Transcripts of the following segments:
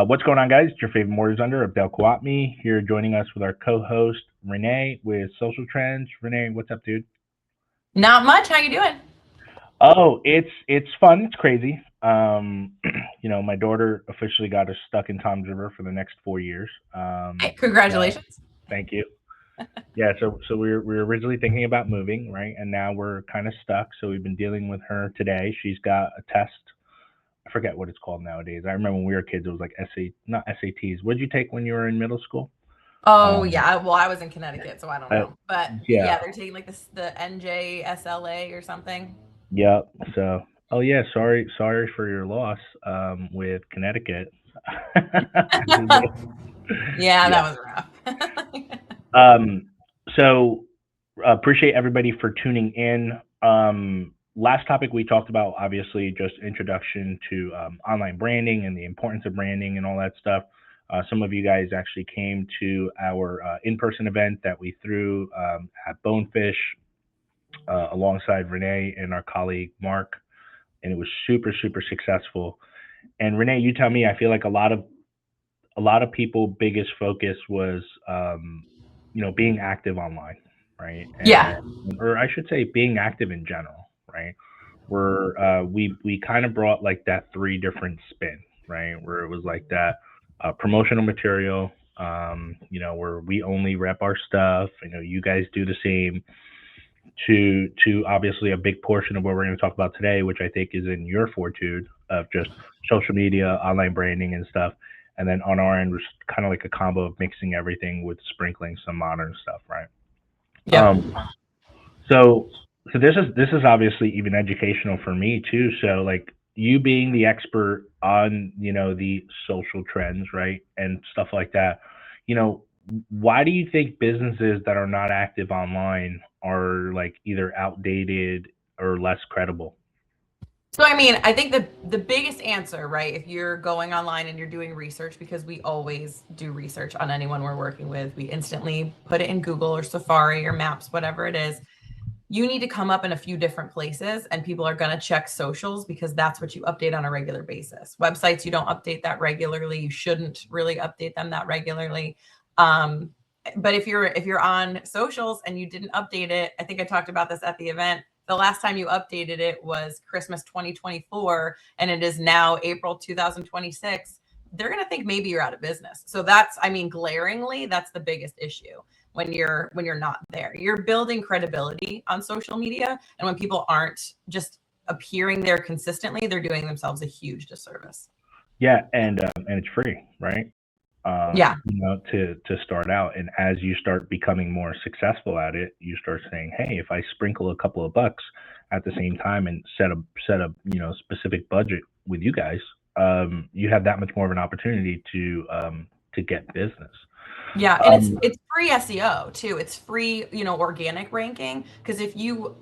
What's going on, guys? It's your favorite Warriors Under, Abdel Khawatmi, here joining us with our co-host, Renee, with Social Trends. Renee, what's up, dude? Not much. How you doing? Oh, it's fun. It's crazy. My daughter officially got us stuck in Tom's River for the next 4 years. Hey, So congratulations. thank you. Yeah, so we were originally thinking about moving, right? And now we're kind of stuck. So we've been dealing with her today. She's got a test. I forget what it's called nowadays. I remember when we were kids, it was like not SATs. What did you take when you were in middle school? Oh Um, yeah. Well, I was in Connecticut, so I don't I, know. But yeah, yeah, they're taking like this the NJSLA or something. yep. So, oh yeah, sorry for your loss with Connecticut. Yeah, Yeah. that was rough. Um, so appreciate everybody for tuning in. Last topic we talked about, obviously, just introduction to online branding and the importance of branding and all that stuff. Some of you guys actually came to our in-person event that we threw at Bonefish alongside Renee and our colleague Mark, and it was super super successful. And Renee, you tell me. I feel like a lot of people biggest focus was being active online, right? And Yeah. or I should say being active in general, right? Where we kind of brought like that three different spin, right? Where it was like that promotional material, where we only rep our stuff. You guys do the same. To obviously a big portion of what we're going to talk about today, which I think is in your fortitude of just social media, online branding, and stuff. And then on our end was kind of like a combo of mixing everything with sprinkling some modern stuff, right? Yep. Um, so so this is obviously even educational for me too. So like you being the expert on the social trends, right, and stuff like that. You know, why do you think businesses that are not active online are like either outdated or less credible? So I mean, I think the biggest answer, right, if you're going online and you're doing research, because we always do research on anyone we're working with, we instantly put it in Google or Safari or Maps, whatever it is. You need to come up in a few different places, and people are going to check socials because that's what you update on a regular basis. Websites, you don't update that regularly. You shouldn't really update them that regularly. um, but if you're on socials and you didn't update it, I think I talked about this at the event. The last time you updated it was Christmas 2024, and it is now April 2026. They're going to think maybe you're out of business. So that's, I mean, glaringly, that's the biggest issue. When you're not there, you're building credibility on social media, and when people aren't just appearing there consistently, they're doing themselves a huge disservice. Yeah, and it's free, right? Yeah. To start out, and as you start becoming more successful at it, you start saying, "Hey, if I sprinkle a couple of bucks at the same time and set a specific budget with you guys, you have that much more of an opportunity to get business." Yeah, and it's Um, it's free SEO too. It's free, organic ranking, because if you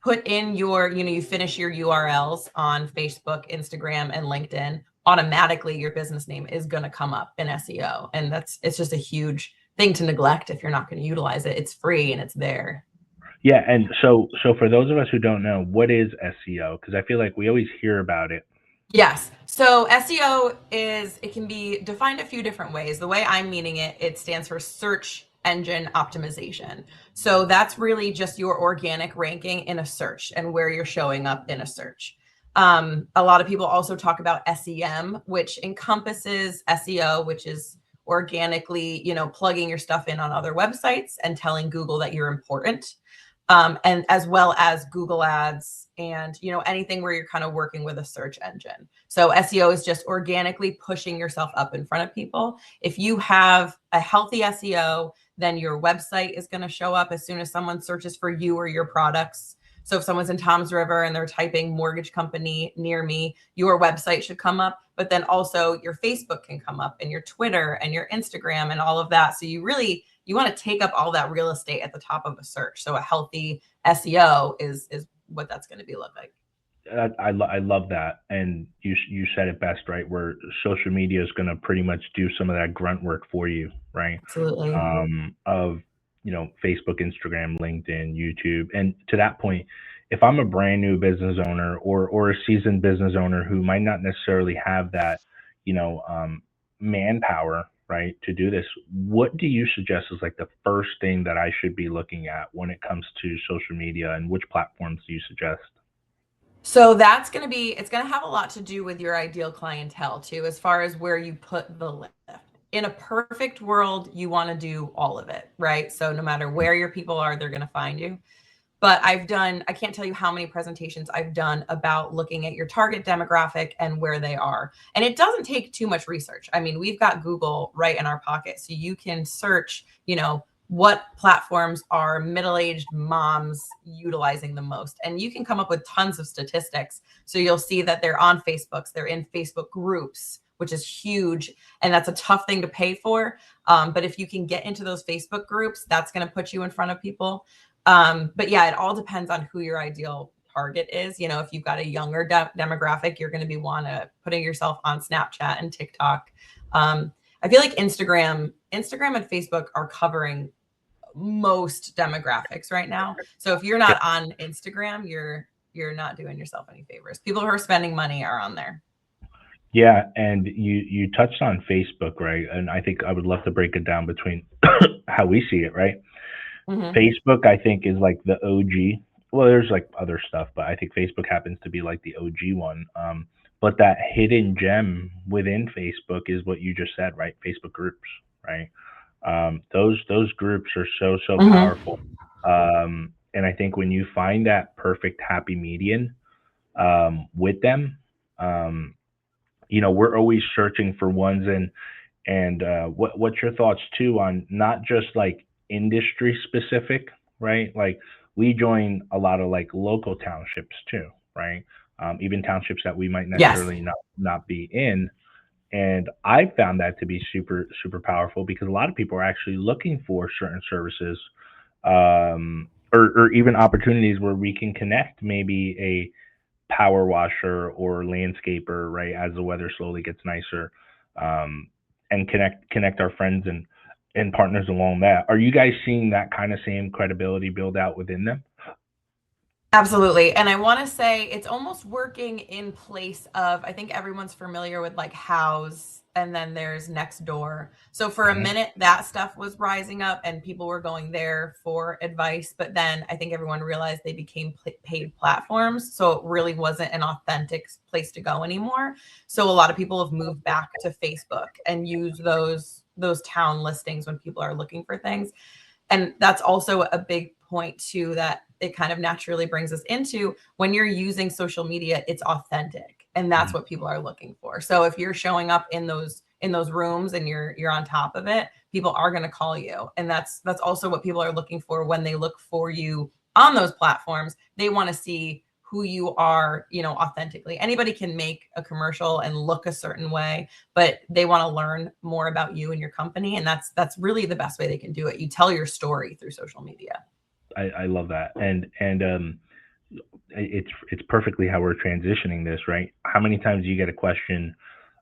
put in you finish your URLs on Facebook, Instagram, and LinkedIn, automatically your business name is going to come up in SEO. And it's just a huge thing to neglect if you're not going to utilize it. It's free and it's there. yeah, and so for those of us who don't know, what is SEO? Because I feel like we always hear about it. Yes. So SEO it can be defined a few different ways. The way I'm meaning it, it stands for search engine optimization. So that's really just your organic ranking in a search and where you're showing up in a search. A lot of people also talk about SEM, which encompasses SEO, which is organically, plugging your stuff in on other websites and telling Google that you're important. And as well as Google ads and anything where you're kind of working with a search engine. So SEO is just organically pushing yourself up in front of people. If you have a healthy SEO, then your website is going to show up as soon as someone searches for you or your products. So if someone's in Tom's River and they're typing mortgage company near me, your website should come up. But then also your Facebook can come up, and your Twitter and your Instagram and all of that. So you want to take up all that real estate at the top of a search. So a healthy SEO is what that's going to be look like. I love that, and you said it best, right? Where social media is going to pretty much do some of that grunt work for you, right? Absolutely. Of Facebook, Instagram, LinkedIn, YouTube, and to that point, if I'm a brand new business owner or a seasoned business owner who might not necessarily have that, you know, um, manpower, right, to do this, what do you suggest is like the first thing that I should be looking at when it comes to social media, and which platforms do you suggest? So that's going to be, it's going to have a lot to do with your ideal clientele too, as far as where you put the lift. In a perfect world, you want to do all of it, right? So no matter where your people are, they're going to find you. But I can't tell you how many presentations I've done about looking at your target demographic and where they are. And it doesn't take too much research. I mean, we've got Google right in our pocket. So you can search, what platforms are middle-aged moms utilizing the most. And you can come up with tons of statistics. So you'll see that they're on Facebooks, they're in Facebook groups, which is huge. And that's a tough thing to pay for. But if you can get into those Facebook groups, that's going to put you in front of people. But yeah, it all depends on who your ideal target is. If you've got a younger demographic, you're going to be putting yourself on Snapchat and TikTok. I feel like Instagram and Facebook are covering most demographics right now. So if you're not on Instagram, you're not doing yourself any favors. People who are spending money are on there. Yeah, and you touched on Facebook, right? And I think I would love to break it down between how we see it, right? Mm-hmm. Facebook, I think, is like the OG. Well, there's like other stuff, but I think Facebook happens to be like the OG one. But that hidden gem within Facebook is what you just said, right? Facebook groups, right? Those groups are so Mm-hmm. powerful. And I think when you find that perfect happy median with them, um, we're always searching for ones. And what's your thoughts too on not just like industry specific, right? Like we join a lot of like local townships too, right? Even townships that we might Yes. necessarily not be in. And I found that to be super powerful because a lot of people are actually looking for certain services, or even opportunities where we can connect maybe a power washer or landscaper, right, as the weather slowly gets nicer, um, and connect our friends and partners along that. Are you guys seeing that kind of same credibility build out within them? Absolutely. And I want to say it's almost working in place of, I think everyone's familiar with like House and then there's Next Door. So for a Hmm. minute, that stuff was rising up and people were going there for advice. But then I think everyone realized they became paid platforms. So it really wasn't an authentic place to go anymore. So a lot of people have moved back to Facebook and use those town listings when people are looking for things. And that's also a big point too, that it kind of naturally brings us into when you're using social media, it's authentic. And that's what people are looking for. So if you're showing up in those rooms and you're on top of it, people are going to call you. And that's also what people are looking for when they look for you on those platforms. They want to see who you are, authentically. Anybody can make a commercial and look a certain way, but they want to learn more about you and your company. And that's really the best way they can do it. You tell your story through social media. I love that, and it's perfectly how we're transitioning this, right? How many times do you get a question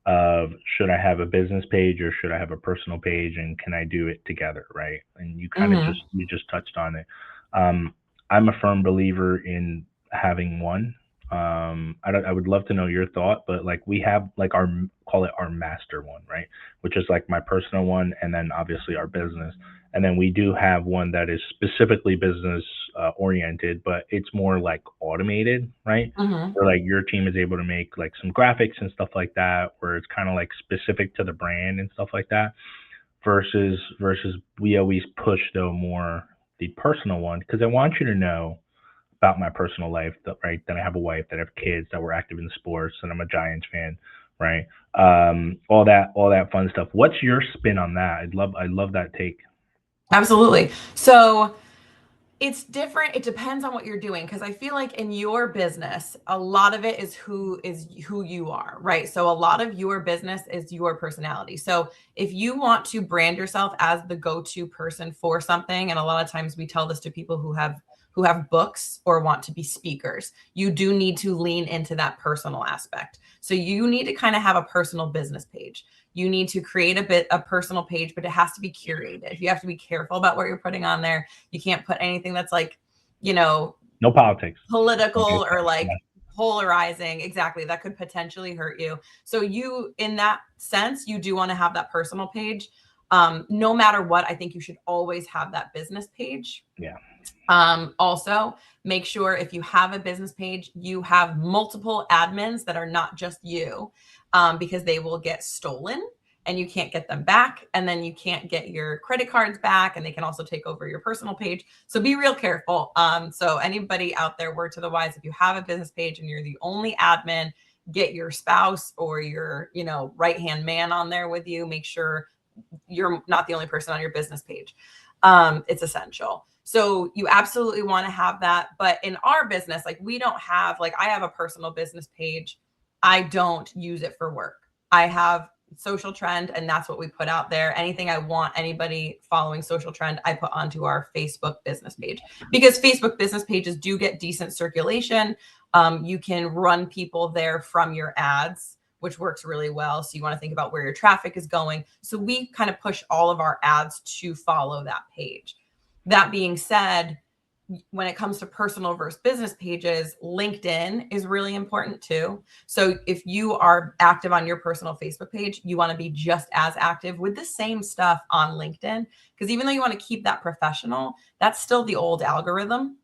of should I have a business page or should I have a personal page, and can I do it together, right? And you kind of just Hmm. you just touched on it. I'm a firm believer in having one. I would love to know your thought, but like we have like our call it our master one, right? Which is like my personal one, and then obviously our business, and then we do have one that is specifically business oriented, but it's more like automated, right? Hmm. Where like your team is able to make like some graphics and stuff like that, where it's kind of like specific to the brand and stuff like that. Versus we always push though more the personal one because I want you to know about my personal life, that, right? That I have a wife, that I have kids, that we're active in sports, and I'm a Giants fan, right? All that fun stuff. What's your spin on that? I'd love that take. Absolutely. So it's different. It depends on what you're doing because I feel like in your business, a lot of it is who you are, right? So a lot of your business is your personality. So if you want to brand yourself as the go-to person for something, and a lot of times we tell this to people who have books or want to be speakers, you do need to lean into that personal aspect. So you need to kind of have a personal business page. You need to create a personal page, but it has to be curated. You have to be careful about what you're putting on there. You can't put anything that's like, you know, No politics. political Okay, or like yeah. Polarizing, exactly. That could potentially hurt you. So you, in that sense, you do want to have that personal page. No matter what, I think you should always have that business page. Yeah. Also, make sure if you have a business page, you have multiple admins that are not just you, because they will get stolen and you can't get them back. And then you can't get your credit cards back, and they can also take over your personal page. So be real careful. So anybody out there, word to the wise, if you have a business page and you're the only admin, get your spouse or your, right-hand man on there with you. Make sure you're not the only person on your business page. It's essential. So you absolutely want to have that. But in our business, like we don't have, like I have a personal business page. I don't use it for work. I have Social Trend, and that's what we put out there. Anything I want anybody following Social Trend, I put onto our Facebook business page, because Facebook business pages do get decent circulation. You can run people there from your ads, which works really well. So you want to think about where your traffic is going. So we kind of push all of our ads to follow that page. That being said, when it comes to personal versus business pages, LinkedIn is really important too. So if you are active on your personal Facebook page, you want to be just as active with the same stuff on LinkedIn, because even though you want to keep that professional, that's still the old algorithm.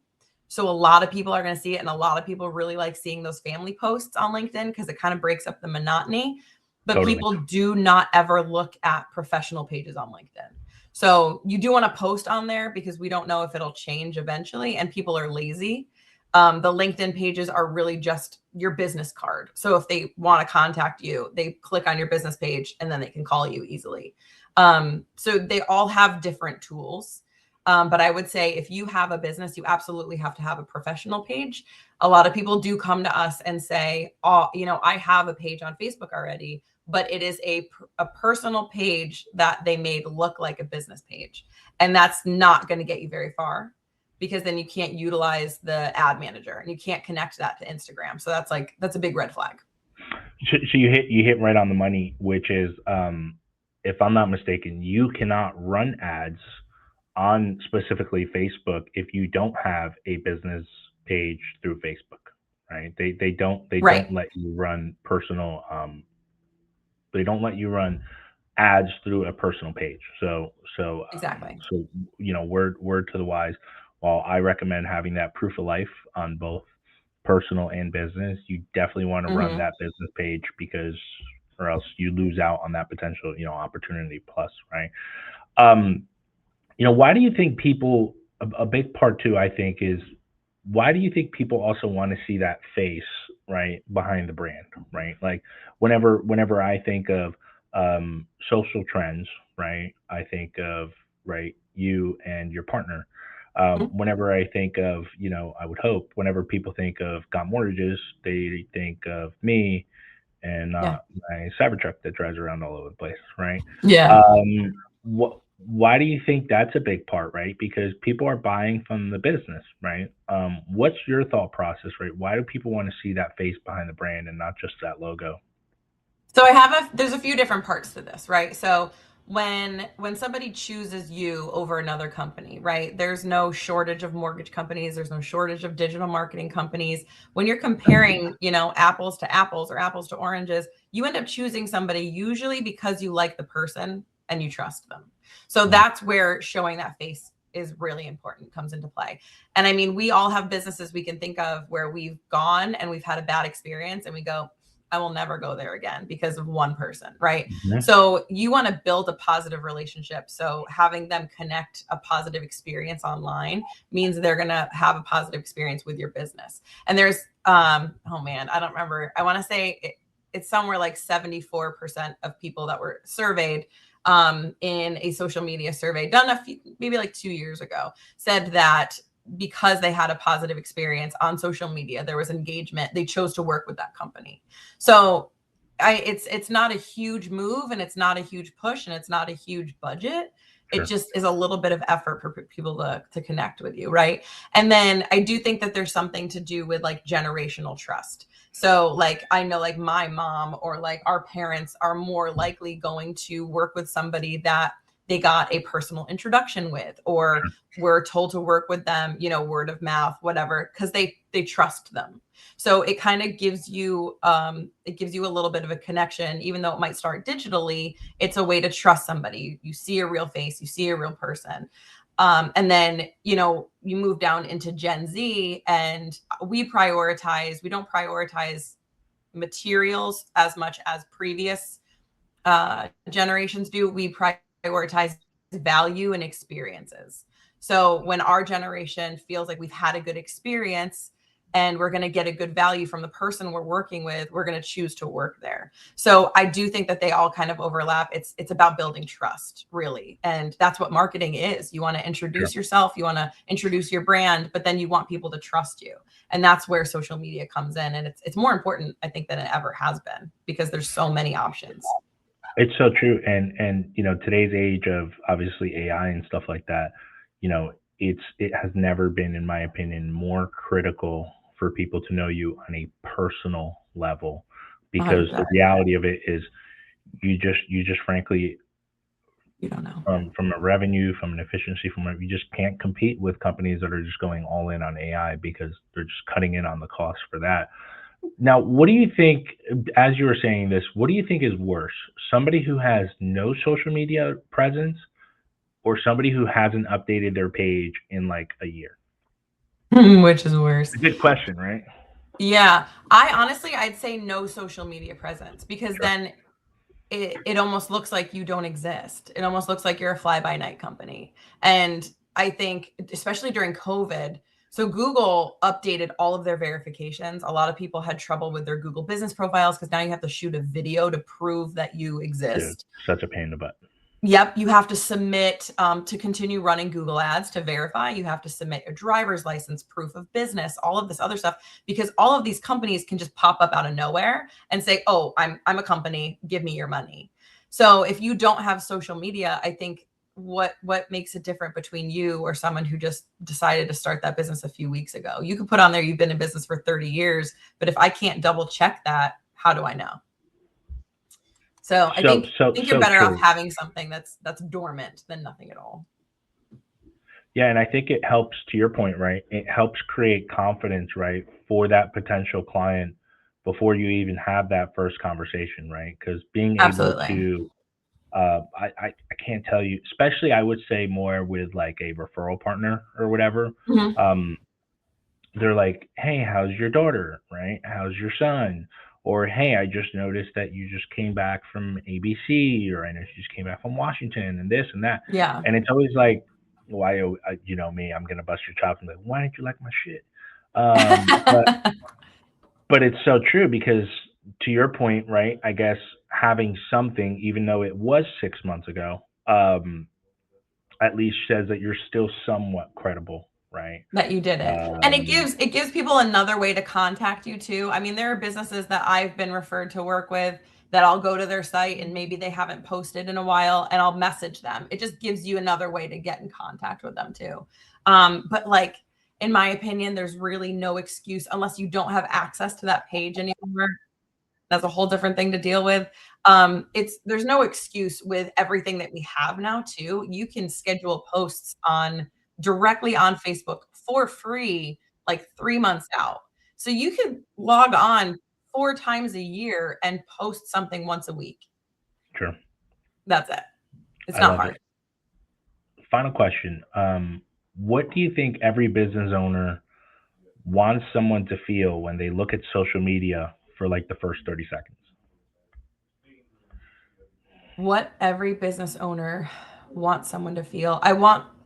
So a lot of people are going to see it, and a lot of people really like seeing those family posts on LinkedIn because it kind of breaks up the monotony. But Totally. people do not ever look at professional pages on LinkedIn. So you do want to post on there because we don't know if it'll change eventually, and people are lazy. The LinkedIn pages are really just your business card. So if they want to contact you, they click on your business page and then they can call you easily. So they all have different tools. But I would say if you have a business, you absolutely have to have a professional page. A lot of people do come to us and say, oh, I have a page on Facebook already, but it is a personal page that they made look like a business page. And that's not going to get you very far, because then you can't utilize the ad manager and you can't connect that to Instagram. So that's a big red flag. So you hit right on the money, which is, if I'm not mistaken, you cannot run ads on specifically Facebook if you don't have a business page through Facebook, right? They Right. don't let you run personal, they don't let you run ads through a personal page. Exactly. So word to the wise. While I recommend having that proof of life on both personal and business, you definitely want to run Hmm. that business page, because or else you lose out on that potential opportunity plus, right? Um, why do you think people, a big part too, I think, is why do you think people also want to see that face, right, behind the brand, right? Like whenever I think of social trends, right, I think of, right, you and your partner. Whenever I think of, I would hope whenever people think of got mortgages, they think of me and Yeah. my Cybertruck that drives around all over the place, right? Yeah. Why do you think that's a big part, right? Because people are buying from the business, right? What's your thought process, right? Why do people want to see that face behind the brand and not just that logo? So there's a few different parts to this, right? So when somebody chooses you over another company, right? There's no shortage of mortgage companies, there's no shortage of digital marketing companies. When you're comparing, apples to apples or apples to oranges, you end up choosing somebody usually because you like the person and you trust them. So Mhm. that's where showing that face is really important, comes into play. And I mean, we all have businesses we can think of where we've gone and we've had a bad experience and we go, I will never go there again because of one person, right? Mhm. So you want to build a positive relationship. So having them connect a positive experience online means they're going to have a positive experience with your business. And there's, oh man, I don't remember. I want to say it's somewhere like 74% of people that were surveyed in a social media survey done maybe like 2 years ago, said that because they had a positive experience on social media, there was engagement, they chose to work with that company. So it's not a huge move, and it's not a huge push, and it's not a huge budget. It Sure. just is a little bit of effort for people to connect with you, right? And then I do think that there's something to do with like generational trust. So like I know like my mom or like our parents are more likely going to work with somebody that they got a personal introduction with, or were told to work with them, word of mouth, whatever, because they trust them. So it kind of gives you a little bit of a connection, even though it might start digitally. It's a way to trust somebody. You see a real face, you see a real person. And then, you move down into Gen Z, and we don't prioritize materials as much as previous generations do. We prioritize value and experiences. So when our generation feels like we've had a good experience and we're going to get a good value from the person we're working with, we're going to choose to work there. So I do think that they all kind of overlap. It's about building trust, really. And that's what marketing is. You want to introduce yourself, you want to introduce your brand, but then you want people to trust you. And that's where social media comes in. And it's more important, I think, than it ever has been, because there's so many options. It's so true. And today's age of obviously AI and stuff like that, it has never been, in my opinion, more critical for people to know you on a personal level, because the 100%. reality of it is you just frankly, You don't know. from a revenue, from an efficiency, you just can't compete with companies that are just going all in on AI, because they're just cutting in on the cost for that. Now, what do you think, as you were saying this, what do you think is worse? Somebody who has no social media presence, or somebody who hasn't updated their page in like a year? Which is worse. It's a good question, right? Yeah. I'd say no social media presence, because Sure. then it almost looks like you don't exist. It almost looks like you're a fly by night company. And I think, especially during COVID, so Google updated all of their verifications. A lot of people had trouble with their Google business profiles because now you have to shoot a video to prove that you Dude, exist. such a pain in the butt. Yep, you have to submit to continue running Google Ads to verify. You have to submit your driver's license, proof of business, all of this other stuff, because all of these companies can just pop up out of nowhere and say, "Oh, I'm a company, give me your money." So if you don't have social media, I think what makes it different between you or someone who just decided to start that business a few weeks ago? You could put on there you've been in business for 30 years, but if I can't double check that, how do I know? So I So think you're so better off true. having something that's dormant than nothing at all. Yeah, and I think it helps, to your point, right? It helps create confidence, right, for that potential client before you even have that first conversation, right? Because being able Absolutely. to, I can't tell you, especially I would say more with like a referral partner or whatever. Mhm. Um, they're like, "Hey, how's your daughter? Right? How's your son?" Or, "Hey, I just noticed that you just came back from ABC, or I know you just came back from Washington, and this and that." Yeah. And it's always like, why, me, I'm gonna bust your chops and be like, "Why didn't you like my shit?" But it's so true, because to your point, right? I guess having something, even though it was 6 months ago, at least says that you're still somewhat credible, right? That you did it. And Um, it gives people another way to contact you too. I mean, there are businesses that I've been referred to work with that I'll go to their site and maybe they haven't posted in a while and I'll message them. It just gives you another way to get in contact with them too. But like in my opinion, there's really no excuse unless you don't have access to that page anymore. That's a whole different thing to deal with. It's there's no excuse with everything that we have now too. You can schedule posts on directly on Facebook for free, like 3 months out. So you could log on 4 times a year and post something once a week. sure. That's it. It's I not love hard. it. Final question. What do you think every business owner wants someone to feel when they look at social media for like the first 30 seconds? What every business owner wants someone to feel.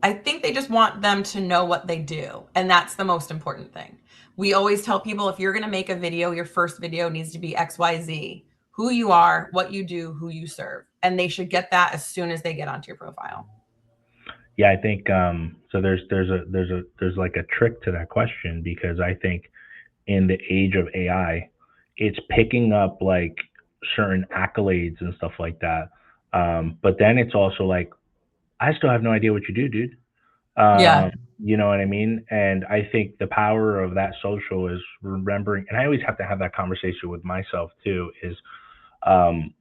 I think they just want them to know what they do. And that's the most important thing. We always tell people if you're going to make a video, your first video needs to be XYZ, who you are, what you do, who you serve. And they should get that as soon as they get onto your profile. Yeah, I think so. There's like a trick to that question, because I think in the age of AI, it's picking up like certain accolades and stuff like that. But then it's also like, I still have no idea what you do, dude. Yeah. You know what I mean? And I think the power of that social is remembering, and I always have to have that conversation with myself too, is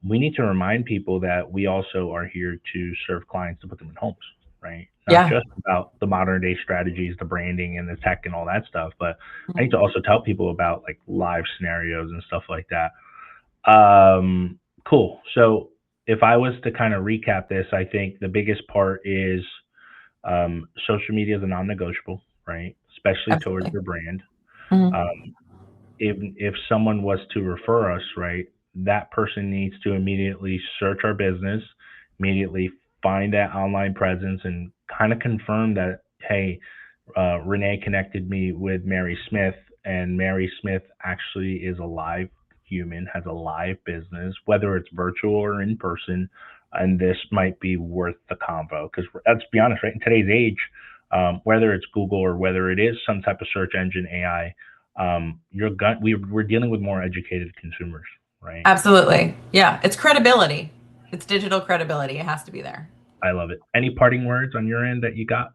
We need to remind people that we also are here to serve clients to put them in homes, right? Not Yeah. just about the modern day strategies, the branding and the tech and all that stuff, but I need Mhm. to also tell people about like live scenarios and stuff like that. Cool. So if I was to kind of recap this, I think the biggest part is social media is a non-negotiable, right? Especially towards Absolutely. your brand. Mhm. Um, if someone was to refer us, right, that person needs to immediately search our business, immediately find that online presence, and kind of confirm that, hey, Renee connected me with Mary Smith, and Mary Smith actually is a live human, has a live business, whether it's virtual or in person, and this might be worth the convo. Because let's be honest, right, in today's age, whether it's Google or whether it is some type of search engine AI, we're dealing with more educated consumers, right? Absolutely. Yeah. It's credibility. It's digital credibility. It has to be there. I love it. Any parting words on your end that you got?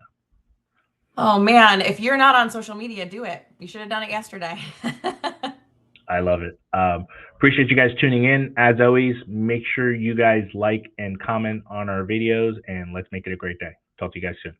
Oh man, if you're not on social media, do it. You should have done it yesterday. I love it. Appreciate you guys tuning in. As always, make sure you guys like and comment on our videos, and let's make it a great day. Talk to you guys soon.